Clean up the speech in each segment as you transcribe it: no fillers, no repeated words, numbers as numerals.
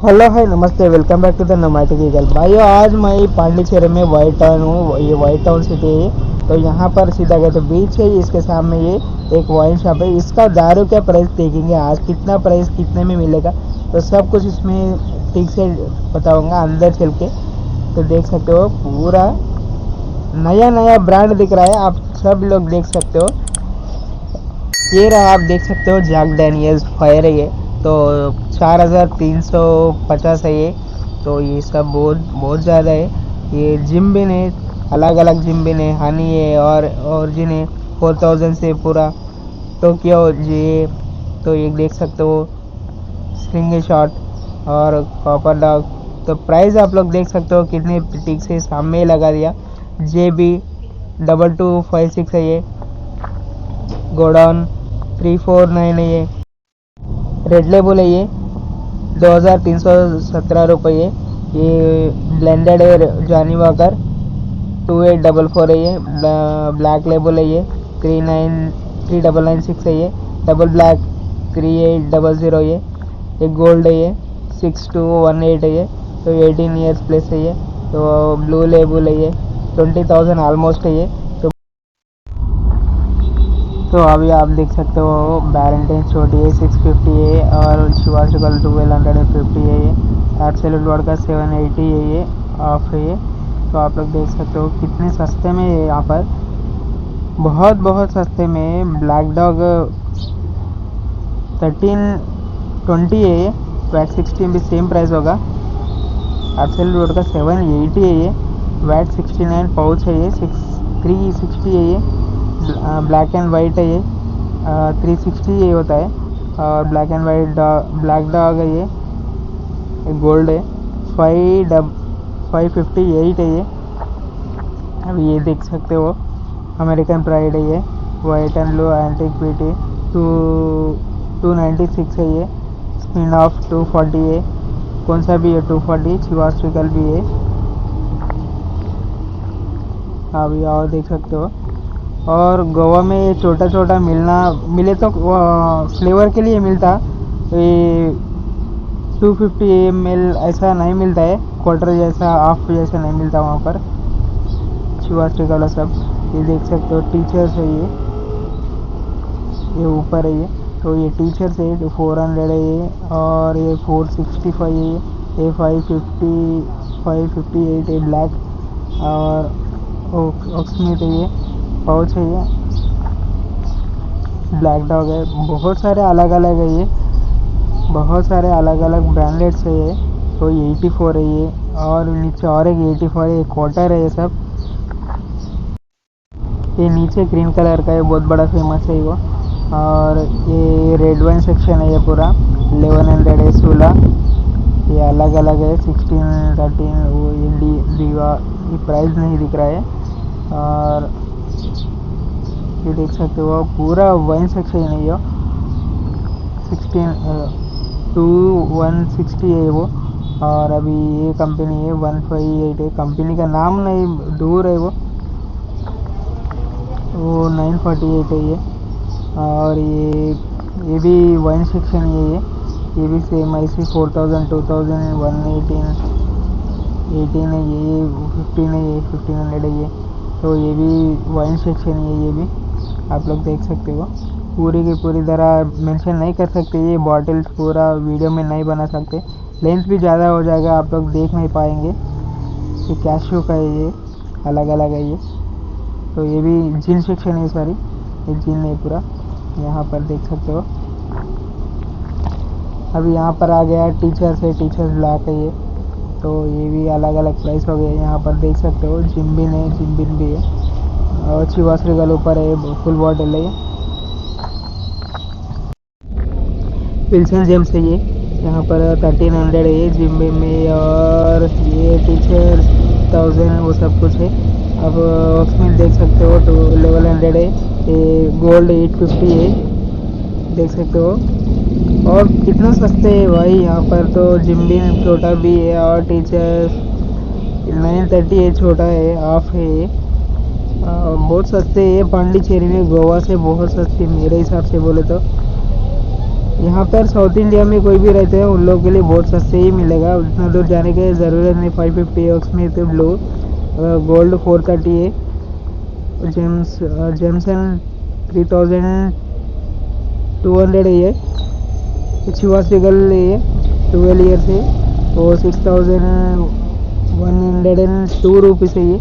Hello hi नमस्ते, welcome back to the nomadic eagle. भाइयों, आज मैं पांडिचेरी में वाइट टाउन हूँ। ये वाइट टाउन सिटी है। तो यहाँ पर सीधा गए तो बीच है, इसके सामने ये एक वाइन शॉप है। इसका दारू क्या प्राइस देखेंगे आज, कितना प्राइस कितने में मिलेगा, तो सब कुछ इसमें ठीक से बताऊंगा अंदर चल के। तो देख सकते हो पूरा नया नया ब्रांड दिख रहा है, आप सब लोग देख सकते हो। ये रहा, आप देख सकते हो जैक डैनियल्स फायर है ये। तो 4350 है ये। तो ये सब बहुत बहुत ज़्यादा है। ये जिम बिन है, अलग अलग जिम बिन है। हनी है और ऑरिजिन है। 4000 से पूरा टोक्यो ये। तो ये देख सकते हो स्लिंग शॉट और कॉपर डॉग। तो प्राइस आप लोग देख सकते हो कितने ठीक से सामने लगा दिया। JB 2256 है ये। गोडाउन 349 है ये। रेड लेबल है ये 2317 रुपये। ये ब्लेंडेड है जॉनी वॉकर 2844 है ये। ब्लैक लेबल है ये 3996 है ये। डबल ब्लैक 3800 ये। एक गोल्ड है ये 6218 है ये। तो 18 ईयर्स प्लस है ये। तो ब्लू लेबल है ये 20,000 ऑलमोस्ट है ये। तो अभी आप देख सकते हो बैलेंटाइन छोटी है 650 है और शिवाशिकल 1250 है ये। एब्सोल्यूट वर्ड का 780 है ये। ऑफ है ये। तो आप लोग देख सकते हो कितने सस्ते में है यहाँ पर, बहुत बहुत सस्ते में। ब्लैक डॉग 1320 है ये। वैट 16 भी सेम प्राइस होगा। एब्सोल्यूट वर्ड का 780 है ये। वैट 69 पाउच है ये 360 है ये। ब्लैक एंड वाइट है ये 360 ये होता है। और black and white black dog है ये गोल्ड है 558 है ये। अभी ये देख सकते हो अमेरिकन प्राइड है ये white and blue antique PT 296 है ये। स्पिन ऑफ 240 है। कौन सा भी है 240 चिवास्टिकल भी है। अभी और देख सकते हो। और गोवा में ये छोटा छोटा मिले तो फ्लेवर के लिए मिलता। ये 250 ml ऐसा नहीं मिलता है, क्वार्टर जैसा हाफ जैसा नहीं मिलता वहाँ पर। शिवास्टिक वाला सब ये देख सकते हो। टीचर्स है ये ऊपर है ये। तो ये टीचर्स है जो 400 है ये। और ये 465 है ये 558 है ब्लैक। और ऑक्समिट है ये पाउच है ये। ब्लैक डॉग है। बहुत सारे अलग अलग है ये, बहुत सारे अलग अलग ब्रांडेड्स है ये। तो ये 84 है ये। और नीचे और एक 84 है, क्वार्टर है ये सब। ये नीचे ग्रीन कलर का है, बहुत बड़ा फेमस है वो। और ये रेड वाइन सेक्शन है ये पूरा 1100 है 16। ये अलग अलग है 16 13 वो ये दीवा ये प्राइस नहीं दिख रहा है। और ये देख सकते हो पूरा वाइन सेक्शन है ये 160 है वो। और अभी ये कंपनी है 158 है। कंपनी का नाम नहीं दूर है वो 948 है ये। और ये भी वाइन सेक्शन है ये भी सेम ऐसे 4000 2000 118 18 है ये 15 है ये 1500 है ये। तो ये भी वाइन सेक्शन है ये भी आप लोग देख सकते हो। पूरी की पूरी तरह मेंशन नहीं कर सकते, ये बॉटल्स पूरा वीडियो में नहीं बना सकते, लेंथ भी ज़्यादा हो जाएगा, आप लोग देख नहीं पाएंगे। ये कैशू का है ये, अलग अलग है ये। तो ये भी जिन सेक्शन है सारी, ये जिन है पूरा यहाँ पर देख सकते हो। अभी यहाँ पर आ गया टीचर्स है, टीचर्स ब्लैक है ये। तो ये भी अलग अलग प्राइस हो गए यहाँ पर देख सकते हो। जिम्बिन है, जिम्बिन भी है। और चिवाश्री गल ऊपर है, फुल बॉटल है ये। विल्सन जेम्स है ये, यहाँ पर 1300 है ये जिम्बिन में। और ये टीचर 1000 वो सब कुछ है। अब ऑक्समिल देख सकते हो तो 1100 है ये। गोल्ड 850 है देख सकते हो। और कितना सस्ते है भाई यहाँ पर। तो जिम्बिन छोटा भी है और टीचर 930 है, छोटा है, ऑफ है ये। बहुत सस्ते है पांडिचेरी में, गोवा से बहुत सस्ते मेरे हिसाब से बोले तो। यहाँ पर साउथ इंडिया में कोई भी रहते हैं उन लोगों के लिए बहुत सस्ते ही मिलेगा, उतना दूर जाने की ज़रूरत नहीं। 550 ऑक्स में तो लो गोल्ड 430 है, जेमसन 3200 है ये, चिवा सिगल है 12 ईयर से, वो 6102 रुपीज़ है ये।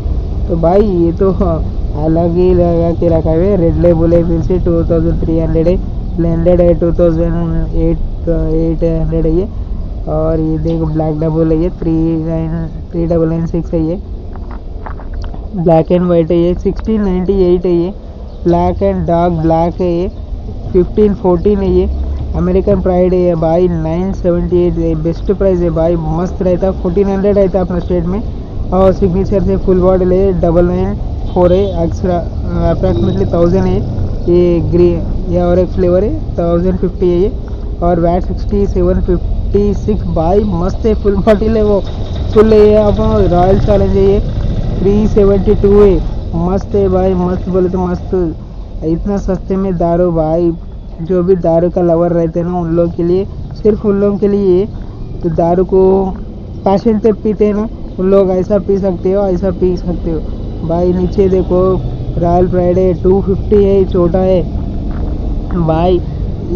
तो भाई ये तो अलग ही लगा के रखा है। रेड लेबल है फिर से 2300 है, ब्लेंडेड है 2800 है ये। और ये देखो ब्लैक डबल है ये 3996 है ये, ब्लैक एंड वाइट है ये 1698 है ये, ब्लैक एंड डार्क ब्लैक है ये 1514 है ये, अमेरिकन प्राइड है ये भाई 978 है, बेस्ट प्राइस है भाई, मस्त रहता 1400 रहता अपना स्टेट में। और सिग्नेचर से फुल बॉटल है 994 है, एक्स्ट्रा अप्रॉक्सीमेटली 1000 है ये, ग्रीन ये और एक फ्लेवर है 1050 है ये, और वैट 6756 भाई मस्त है, फुल बॉटल है वो, फुल है आप रॉयल चैलेंज है ये 372 है, मस्त है भाई, मस्त बोले तो मस्त। इतना सस्ते में दारू भाई, जो भी दारू का लवर रहते हैं ना उन लोग के लिए, सिर्फ उन लोगों के लिए, तो दारू को पैशन से पीते हैं ना उन लोग ऐसा पी सकते हो, ऐसा पी सकते हो भाई। नीचे देखो रॉयल प्राइड है 250 है, छोटा है भाई,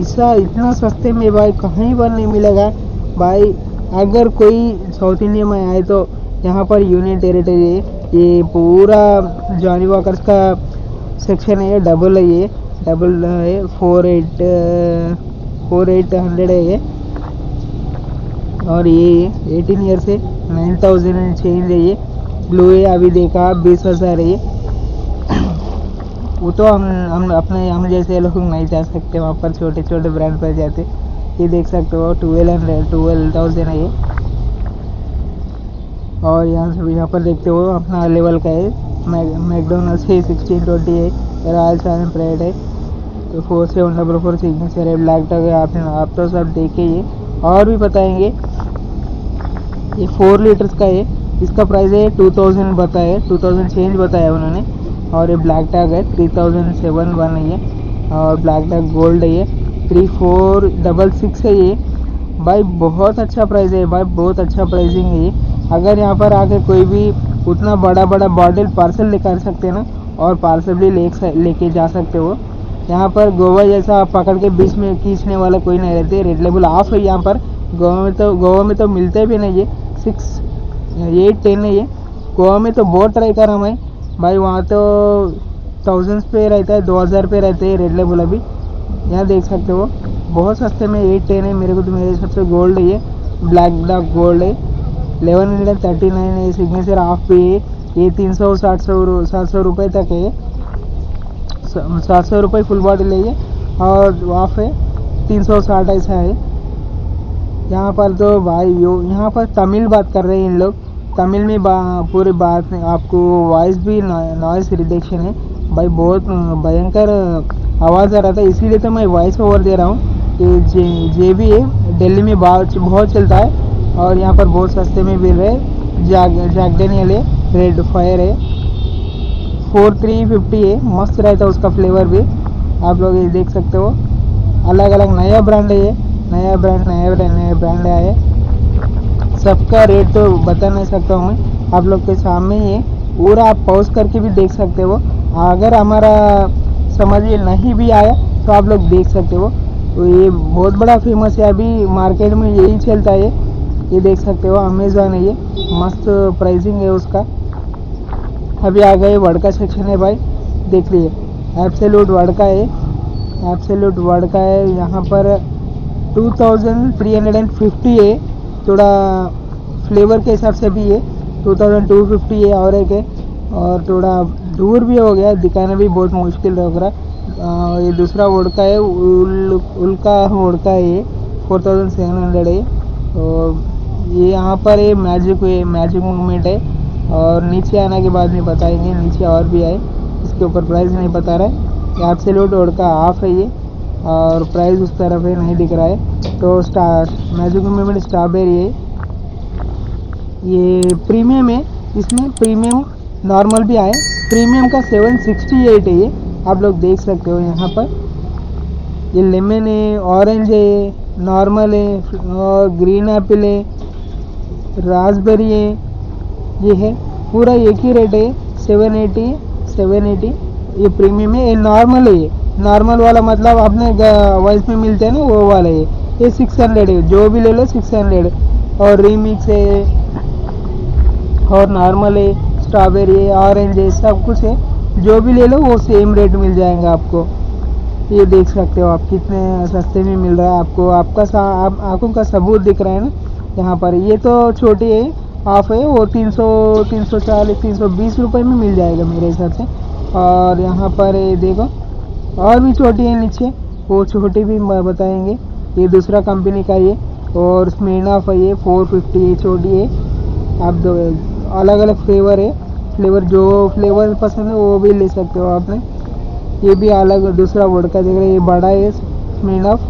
ऐसा इतना सस्ते में भाई कहीं पर नहीं मिलेगा भाई। अगर कोई साउथ इंडिया में आए तो यहाँ पर यूनियन टेरिटरी है, ये पूरा जॉनी वॉकर्स का सेक्शन है, डबल है ये, डबल है 4800 है ये। और ये 18 ईयर से 9000 चेंज है ये, ब्लू है अभी देखा 20,000 है ये। वो तो हम अपने हम जैसे लोग नहीं जा सकते वहाँ पर, छोटे छोटे ब्रांड पर जाते। ये देख सकते हो 12,000 है ये। और यहाँ पर देखते हो अपना लेवल का है, मैकडोनल्ड्स है 1620 है, रॉयल चैलेंज प्राइड है तो 4744 सिग्नेचर है, ब्लैक टॉग है। आप तो सब देखे ये, और भी बताएंगे। ये 4 लीटर्स का है, इसका प्राइस है 2000 बताया, 2000 चेंज बताया उन्होंने। और ये ब्लैक टैग है 3071 है ये, और ब्लैक टैग गोल्ड है ये 3466 है ये भाई, बहुत अच्छा प्राइस है भाई, बहुत अच्छा प्राइसिंग है ये। अगर यहाँ पर आके कोई भी उतना बड़ा बड़ा बॉटल पार्सल लेकर सकते हैं ना, और पार्सल भी लेके जा सकते हो। यहाँ पर गोवा जैसा पकड़ के बीच में खींचने वाला कोई नहीं रहते, रेड लेबल ऑफ है यहाँ पर। गोवा में तो मिलते भी नहीं है, 6 8 10 है ये। गोवा में तो बहुत ट्राई करा मैं भाई, वहाँ तो 1000 पे रहता है, 2000 पे रहते हैं रेड लेबल। अभी यहाँ देख सकते हो बहुत सस्ते में 8 10 है। मेरे को तो मेरे हिसाब से गोल्ड है ये, ब्लैक डार्क गोल्ड है 1139 है, सिग्नेचर ऑफ भी है ये 300 रुपये तक है, 700 रुपये फुल बॉटल है ये, और ऑफ है 360 ऐसा है। यहाँ पर तो भाई यहाँ पर तमिल बात कर रहे हैं इन लोग, तमिल में पूरी बात आपको वॉइस भी नॉइस रिडक्शन है भाई, बहुत भयंकर आवाज़ आ रहा था, इसीलिए तो मैं वॉइस ओवर दे रहा हूँ। ये जे भी है दिल्ली में बहुत चलता है, और यहाँ पर बहुत सस्ते में मिल रहे। जैक डेनियल है, रेड फायर है 4350 है, मस्त रहता है उसका फ्लेवर भी। आप लोग ये देख सकते हो, अलग अलग नया ब्रांड है ये, नया ब्रांड आया, सबका रेट तो बता नहीं सकता हूँ मैं, आप लोग के सामने ही है, पूरा आप पॉज करके भी देख सकते हो। अगर हमारा समझ में नहीं भी आया तो आप लोग देख सकते हो। तो ये बहुत बड़ा फेमस है, अभी मार्केट में यही चलता है। ये देख सकते हो अमेज़ॉन है ये, मस्त प्राइसिंग है उसका। अभी आ गए वड़का सेक्शन है भाई, देख लिए एब्सोल्यूट वड़का है, एब्सोल्यूट वड़का है यहाँ पर 2350 है, थोड़ा फ्लेवर के हिसाब से भी है 2250 है, और एक है, और थोड़ा दूर भी हो गया, दिखाना भी बहुत मुश्किल लग रहा। ये दूसरा वोडका है, उल्का वोडका है ये 4700 है। और ये यहाँ पर ये मैजिक मूवमेंट है, और नीचे आने के बाद में बताएंगे, नीचे और भी आए, इसके ऊपर प्राइस नहीं बता रहा है। एब्सोल्यूट वोडका ऑफ है ये, और प्राइस उस तरफ है नहीं दिख रहा है। तो मैजिक मूवमेंट स्ट्रॉबेरी है, ये प्रीमियम है, इसमें प्रीमियम नॉर्मल भी आए, प्रीमियम का 768 है ये, आप लोग देख सकते हो। यहाँ पर ये लेमन है, ऑरेंज है, नॉर्मल है, और ग्रीन एप्पल है, रास्पबेरी है, ये है पूरा एक ही रेट है 780। ये प्रीमियम है, ये नॉर्मल है। ये नॉर्मल वाला मतलब अपने वॉइस में मिलते हैं ना, वो वाला है। ये 600 है, जो भी ले लो 600। और रीमिक्स है, और नॉर्मल है, स्ट्रॉबेरी है, ऑरेंज है, सब कुछ है। जो भी ले लो वो सेम रेट मिल जाएगा आपको। ये देख सकते हो आप कितने सस्ते में मिल रहा है आपको। आपका आप आंखों का सबूत दिख रहा है ना यहाँ पर। ये तो छोटी है, हाफ है, वो 300, 340, 320 रुपये में मिल जाएगा मेरे हिसाब से। और यहाँ पर ये देखो और भी छोटी है नीचे, वो छोटी भी बताएंगे। ये दूसरा कंपनी का ये, और स्मिर्नॉफ है, ये 450 है, छोटी है। आप दो अलग अलग फ्लेवर है, फ्लेवर जो फ्लेवर पसंद है वो भी ले सकते हो आपने। ये भी अलग दूसरा वोडका देख रहे हैं, ये बड़ा है स्मिर्नॉफ।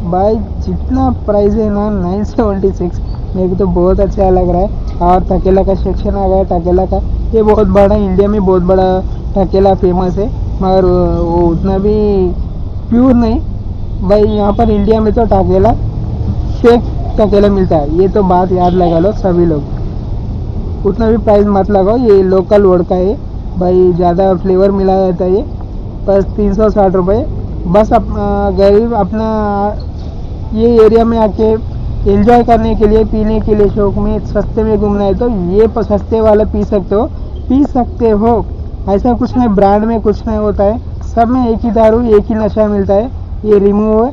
भाई जितना प्राइस है ना 976, मेरे को तो बहुत अच्छा लग रहा है। और टकेला का सेक्शन आ गया, टकेला का ये बहुत बड़ा, इंडिया में बहुत बड़ा टकेला फेमस है, मगर वो उतना भी प्योर नहीं भाई। यहाँ पर इंडिया में तो टकेला फेक टकेला मिलता है, ये तो बात याद लगा लो सभी लोग। उतना भी प्राइस मत लगाओ, ये लोकल वोडका है भाई, ज़्यादा फ्लेवर मिला जाता है ये। बस 360 रुपये। बस गरीब अपना ये एरिया में आके एंजॉय करने के लिए, पीने के लिए, शौक में सस्ते में घूमना है तो ये सस्ते वाला पी सकते हो। ऐसा कुछ नहीं, ब्रांड में कुछ नहीं होता है, सब में एक ही दारू, एक ही नशा मिलता है। ये रिमूव है,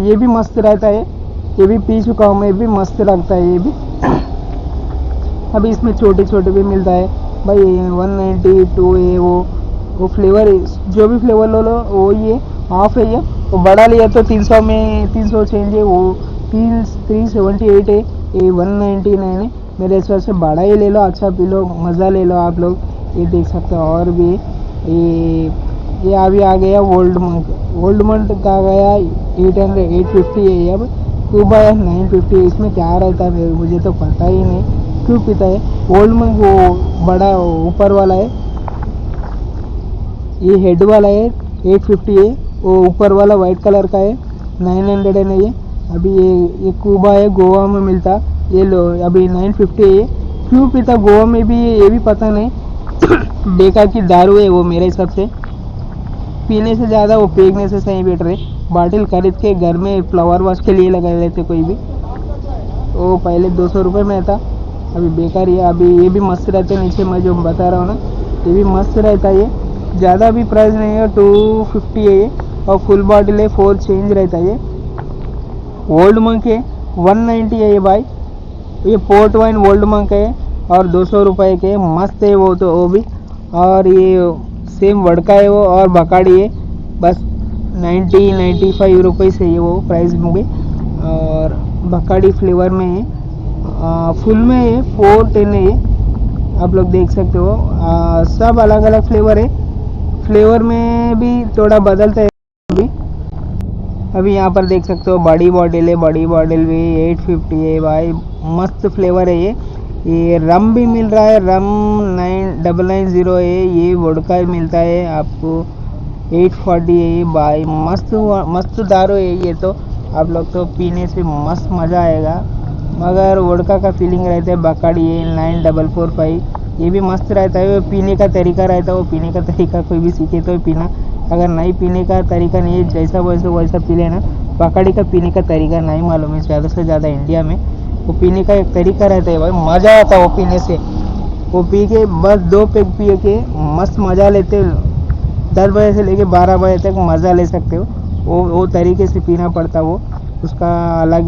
ये भी मस्त रहता है, ये भी पी चुका हूँ मैं, भी मस्त लगता है ये भी। अभी इसमें छोटे छोटे भी मिलता है भाई, 192 है वो फ्लेवर है। जो भी फ्लेवर लो वो ये हाफ है। ये वो बड़ा लिया तो 300 में 300 चेंज है, वो 378 है, ये 199 है। मेरे हिसाब से बड़ा ही ले लो, अच्छा पी लो, मज़ा ले लो आप लोग। ये देख सकते हो और भी ये अभी आ गया ओल्ड मंक का आ गया 850 है। अब क्यूबा है 950। इसमें क्या रहता है मुझे तो पता ही नहीं, क्यों पीता है। ओल्ड मंक वो बड़ा ऊपर वाला है, ये हेड वाला है 850 है, वो ऊपर वाला वाइट कलर का है 900 है। ये अभी ये क्यूबा है, गोवा में मिलता, ये लो अभी 950 है। क्यों पीता गोवा में भी ये भी पता नहीं। बेकार की दारू है वो मेरे हिसाब से, पीने से ज़्यादा वो फेंकने से सही बेटर है। बाटिल खरीद के घर में फ्लावर वॉश के लिए लगा लेते कोई भी, वो पहले 200 रुपये में था, अभी बेकार ही है। अभी ये भी मस्त रहते हैं, नीचे मैं जो बता रहा हूँ ना, ये भी मस्त रहता है। ये ज़्यादा भी प्राइस नहीं है, 250 है ये, और फुल बॉटल है, 4 चेंज रहता है। ये ओल्ड मंक है 190 है ये भाई, ये पोर्ट वाइन ओल्ड मंक है, और 200 रुपये के मस्त है वो तो वो भी। और ये सेम वड़का है वो, और बकाड़ी है, बस 90-95 रुपये से ये वो प्राइस होंगे। और बकाड़ी फ्लेवर में है, फुल में है 410 है ये, आप लोग देख सकते हो। सब अलग अलग फ्लेवर है, फ्लेवर में भी थोड़ा बदलता है। अभी यहाँ पर देख सकते हो बड़ी बॉटल है, बड़ी बॉटल भी 850 है भाई, मस्त फ्लेवर है ये रम भी मिल रहा है, रम 9990 है। ये वोडका मिलता है आपको 840 है ये भाई, मस्त दारू है ये तो। आप लोग तो पीने से मस्त मज़ा आएगा, मगर वोडका का फीलिंग रहता है। बकाड़ी है 9445, ये भी मस्त रहता है। वो पीने का तरीका रहता है, वो पीने का तरीका कोई भी सीखे तो पीना, अगर नहीं पीने का तरीका नहीं है, जैसा वैसा पी लेना। बकाड़ी का पीने का तरीका नहीं मालूम है ज़्यादा से ज़्यादा इंडिया में, वो पीने का एक तरीका रहता है भाई, मज़ा आता है वो पीने से। वो पी के बस 2 पैक पी के मस्त मज़ा लेते, 10 बजे से लेके 12 बजे तक मज़ा ले सकते हो। वो तरीके से पीना पड़ता वो, उसका अलग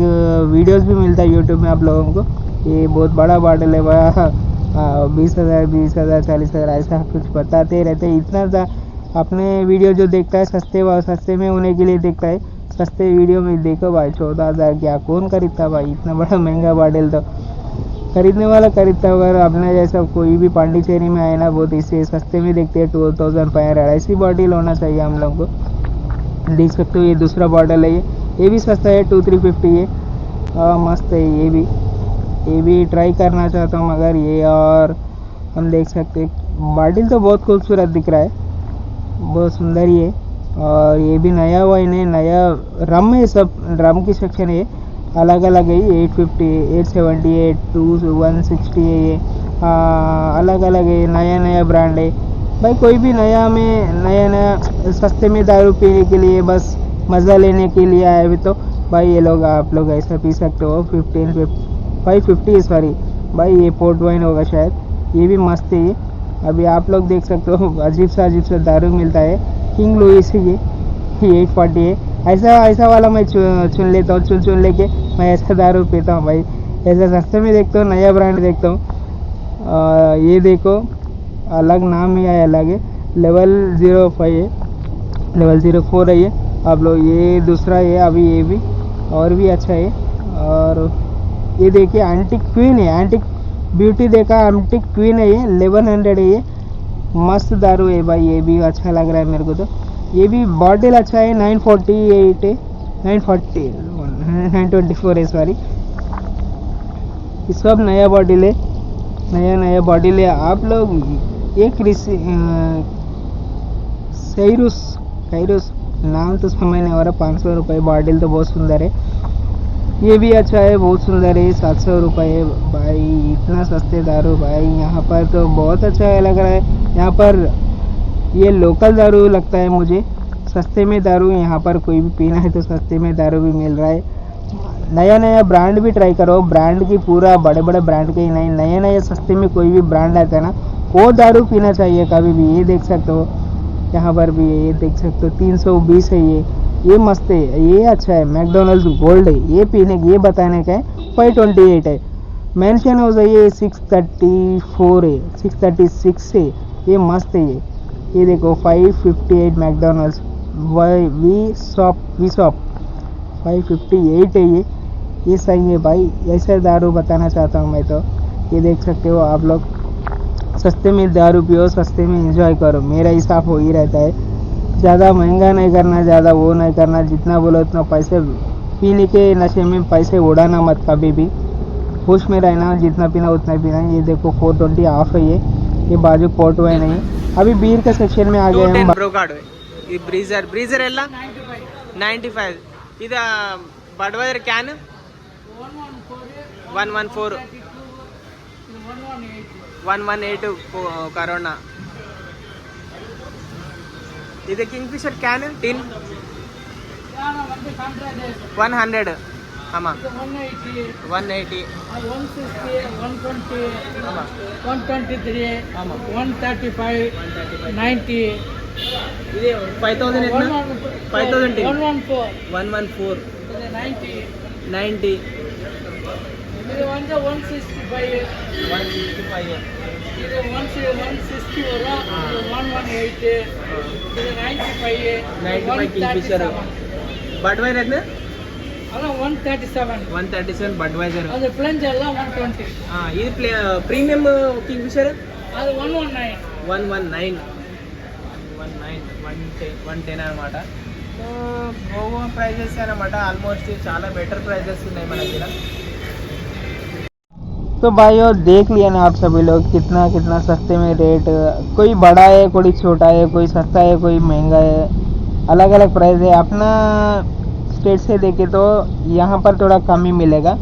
वीडियोस भी मिलता है यूट्यूब में आप लोगों को। ये बहुत बड़ा बॉटल है बड़ा, 20,000 20,000 40,000 ऐसा कुछ बताते रहते हैं। इतना अपने वीडियो जो देखता है सस्ते में होने के लिए देखता है, सस्ते वीडियो में देखो भाई 14,000 क्या कौन खरीदता भाई, इतना बड़ा महंगा बॉटल तो खरीदने वाला खरीदता होगा। अपने जैसा कोई भी पांडिचेरी में आए ना, बहुत इसे सस्ते में देखते हैं, 12,500 ऐसी बॉटल होना चाहिए हम लोग को। देख सकते हो ये दूसरा बॉटल है, ये भी सस्ता है 2350 है, मस्त है ये भी ट्राई करना चाहता हूँ मगर ये। और हम देख सकते हैं बॉटल तो बहुत खूबसूरत दिख रहा है, बहुत सुंदर ही है। और ये भी नया वाइन है, नया रम है, सब रम की सेक्शन है, अलग अलग है। 850, 878, 160 है ये, अलग अलग है, नया नया ब्रांड है भाई। कोई भी नया में नया नया सस्ते में दारू पीने के लिए, बस मज़ा लेने के लिए आए भी तो भाई ये लोग, आप लोग ऐसा पी सकते हो। 550 सॉरी भाई, ये पोर्ट वाइन होगा शायद, ये भी मस्त है ये। अभी आप लोग देख सकते हो अजीब सा दारू मिलता है, किंग लुइस ये 840 है। ऐसा वाला मैं चुन लेता हूँ, चुन लेके मैं ऐसा दारू पीता हूँ भाई। ऐसा सस्ते में देखता हूँ, नया ब्रांड देखता हूँ। ये देखो, अलग नाम ही है, अलग है, लेवल 05 है, लेवल 04 है ये आप लोग। ये दूसरा है, अभी ये भी और भी अच्छा है। और ये देखिए एंटिक क्वीन है, एंटिक ब्यूटी देखा, एंटिक क्वीन है ये, 1100 है ये, मस्त दारू है भाई। ये भी अच्छा लग रहा है मेरे को तो। ये भी बॉटल अच्छा है, 948 है, 924 है सॉरी। ये सब नया बॉटल है, नया बॉटल है। आप लोग एक सैरुस नाम तो समझ नहीं आ रहा, 500 रुपये बॉटल, तो बहुत सुंदर है। ये भी अच्छा है, बहुत सुंदर है, 700 रुपये भाई। इतना सस्ते दारू भाई, यहाँ पर तो बहुत अच्छा लग रहा है। यहाँ पर ये लोकल दारू लगता है मुझे, सस्ते में दारू यहाँ पर कोई भी पीना है तो सस्ते में दारू भी मिल रहा है। नया ब्रांड भी ट्राई करो, ब्रांड की पूरा बड़े ब्रांड के ही नहीं, नया सस्ते में कोई भी ब्रांड आता है ना, वो दारू पीना चाहिए कभी भी। ये देख सकते हो यहाँ पर भी, ये देख सकते हो 320 है ये मस्त है, ये अच्छा है, मैकडोनल्ड्स गोल्ड है, ये पीने की, ये बताने का है। 528 है, मेंशन हाउस है ये 634 है, 636 है, ये मस्त है ये देखो 558 मैकडोनल्ड्स वी शॉप 558 है ये सही है भाई। ऐसा दारू बताना चाहता हूँ मैं तो। ये देख सकते हो आप लोग, सस्ते में दारू पियो, सस्ते में एंजॉय करो, मेरा हिसाब हो ही रहता है। ज़्यादा महंगा नहीं करना, ज़्यादा वो नहीं करना, जितना बोलो उतना। पैसे पीने के नशे में पैसे उड़ाना मत कभी भी, होश में रहना, जितना पीना उतना पीना। ये देखो 420 ऑफ है ये बाजू पोर्ट वाइन है। अभी बीर के सेक्शन में आ गए हम। ಈ ಬ್ರೀಜರ್ ಎಲ್ಲ 95. ಇದು ಬಡ್ವೈಸರ್ ಕ್ಯಾನ್ 118 ಕರೋನಾ. ಇದು ಕಿಂಗ್ ಫಿಶರ್ ಕ್ಯಾನ್ ಟಿನ್ 100 ஆமா 180 120 123 ஆமா 135 90. ఇది 5000 ఎంత 5000 114 90 ఇది 165 ఇది 160 వరా 118 ఇది 95 కింగ్ ఫిషర్. బడ్వైజర్ ఎంత ಅಲ್ಲ 137 ಬಡ್ವೈಸರ್. ಅದು ಪ್ಲಂಜ್ ಎಲ್ಲ 120. ఇది ప్రీమియం కింగ్ ఫిషర్ ಅದು 119 110 అనమాట. సో గోవా ప్రైజెస్ అనమాట, ఆల్మోస్ట్ చాలా బెటర్ ప్రైజెస్ ఉన్నాయి మన దగ్గర. तो भाइयों देख लिया ना आप सभी लोग, कितना सस्ते में रेट, कोई बड़ा है कोई छोटा है, कोई सस्ता है कोई महंगा है, अलग अलग प्राइस है। अपना स्टेट से देखे तो यहाँ पर थोड़ा कम ही मिलेगा।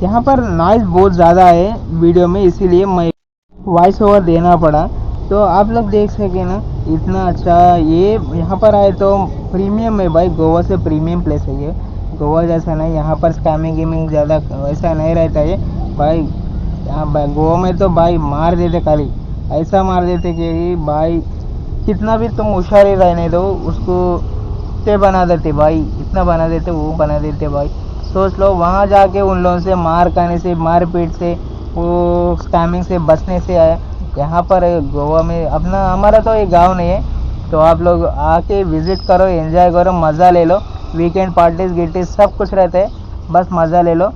यहाँ पर नॉइज़ बहुत ज़्यादा है वीडियो में, इसीलिए मैं वॉइस ओवर देना पड़ा। तो आप लोग देख सके ना, इतना अच्छा ये यहाँ पर आए तो प्रीमियम है भाई। गोवा से प्रीमियम प्लेस है ये, गोवा जैसा नहीं। यहाँ पर स्कैमिंग गेमिंग ज़्यादा वैसा नहीं रहता है भाई। यहाँ गोवा में तो भाई मार देते, खाली ऐसा मार देते कि भाई कितना भी तुम होशियारी रहने दो, उसको ते बना देते भाई, इतना बना देते वो बना देते भाई। सोच लो वहाँ जाके उन लोगों से मार खाने से, मार पीट से, वो स्कैमिंग से बचने से आए। यहाँ पर गोवा में अपना हमारा तो ये गांव नहीं है, तो आप लोग आके विज़िट करो, एंजॉय करो, मज़ा ले लो। वीकेंड पार्टीज गिटीज सब कुछ रहते हैं, बस मज़ा ले लो।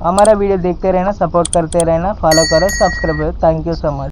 हमारा वीडियो देखते रहना, सपोर्ट करते रहना, फॉलो करो, सब्सक्राइब करो। Thank you so much.